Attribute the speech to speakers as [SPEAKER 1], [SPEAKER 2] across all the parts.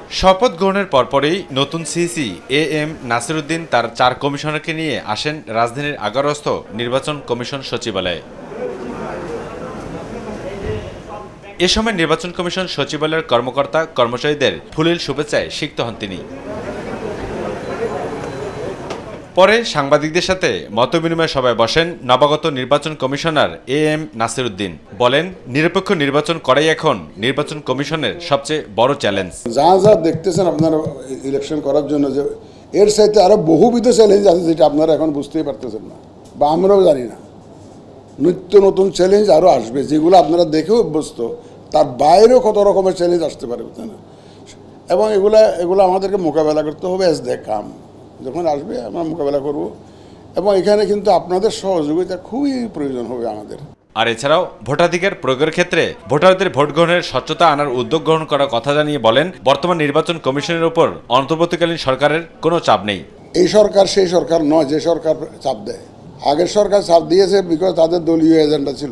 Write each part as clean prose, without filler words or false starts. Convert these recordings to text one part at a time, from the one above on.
[SPEAKER 1] শপথ গ্রহণের পরপরই নতুন সিইসি এএম নাসির উদ্দিন তার ৪ কমিশনারকে নিয়ে আসেন রাজধানীর আগারস্থ নির্বাচন কমিশন সচিবালয়ে। এ সময় নির্বাচন কমিশন সচিবালয়ের কর্মকর্তা কর্মচারীদের ফুলেল শুভেচ্ছায় সিক্ত হন তিনি। পরে সাংবাদিকদের সাথে মতবিনিময় সভায় বসেন নবাগত নির্বাচন কমিশনার এএম নাসির উদ্দিন। বলেন, নিরপেক্ষ নির্বাচন করাই এখন নির্বাচন কমিশনের সবচেয়ে বড় চ্যালেঞ্জ।
[SPEAKER 2] যা যা দেখতেছেন আপনারা ইলেকশন করার জন্য, যে এর সাথে আরো বহুবিধ চ্যালেঞ্জ আছে যেটা আপনারা এখন বুঝতেই পারতেছেন না বা আমরাও জানি না। নিত্য নতুন চ্যালেঞ্জ আরও আসবে, যেগুলো আপনারা দেখেও অভ্যস্ত, তার বাইরেও কত রকমের চ্যালেঞ্জ আসতে পারে, বুঝতে না? এবং এগুলো আমাদেরকে মোকাবেলা করতে হবে। এস দে কাম, যখন আসবে আমরা মোকাবেলা করব। এবং এখানে কিন্তু আপনাদের সহযোগিতা খুবই প্রয়োজন হবে আমাদের।
[SPEAKER 1] আর এছাড়াও ভোটাধিকার প্রয়োগের ক্ষেত্রে ভোটারদের ভোট গ্রহণের স্বচ্ছতা আনার উদ্যোগ গ্রহণ করার কথা জানিয়ে বলেন, বর্তমান নির্বাচন কমিশনের উপর অন্তর্বর্তীকালীন সরকারের কোনো চাপ নেই।
[SPEAKER 2] এই সরকার সেই সরকার নয় যে সরকার চাপ দেয়। আগের সরকার চাপ দিয়েছে বিকজ তাদের দলীয় এজেন্ডা ছিল,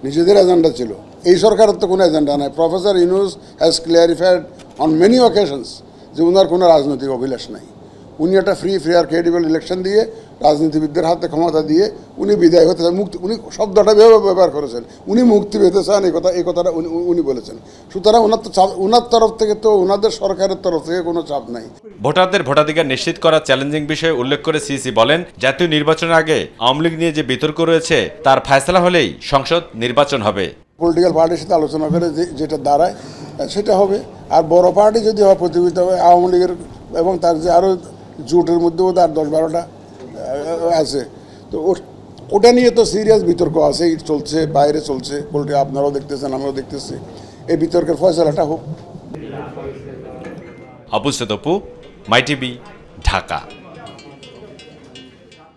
[SPEAKER 2] নিজেদের এজেন্ডা ছিল। এই সরকারের তো কোনো এজেন্ডা নাই। Professor Yunus has clarified on many occasions যে উনার কোনো রাজনৈতিক অভিলাষ নাই। উনি একটা ফ্রি ফেয়ার ক্রেডিবল ইলেকশন দিয়ে রাজনীতিবিদদের হাতে ক্ষমতা দিয়ে উনি বিদায় হতে চান। মুক্তি, উনি শব্দটা ব্যবহার করেছেন, উনি মুক্তি পেতে চান, এই কথাটা উনি বলেছেন। সুতরাং ওনার তরফ থেকে তো ওনাদের সরকারের তরফ থেকে কোনো চাপ নাই।
[SPEAKER 1] ভোটারদের ভোটাধিকার নিশ্চিত করা চ্যালেঞ্জিং বিষয়ে উল্লেখ করে সিইসি বলেন, জাতীয় নির্বাচনের আগে আওয়ামী লীগ নিয়ে যে বিতর্ক রয়েছে তার ফয়সালা হলেই সংসদ নির্বাচন হবে।
[SPEAKER 2] পলিটিক্যাল পার্টির সাথে আলোচনা করে যেটা দাঁড়ায় সেটা হবে। আর বড় পার্টি যদি হয় প্রতিযোগিতা হবে আওয়ামী লীগের এবং তার যে আরও জোটের মধ্যেও তার 10-12টা আছে, তো ওটা নিয়ে তো সিরিয়াস বিতর্ক আছে, চলছে, বাইরে চলছে। আপনারাও দেখতেছেন, আমরাও দেখতেছি। এই বিতর্কের ফয়সালাটা হোক।
[SPEAKER 1] আবু সৈয়দ অপু, মাই টিভি, ঢাকা।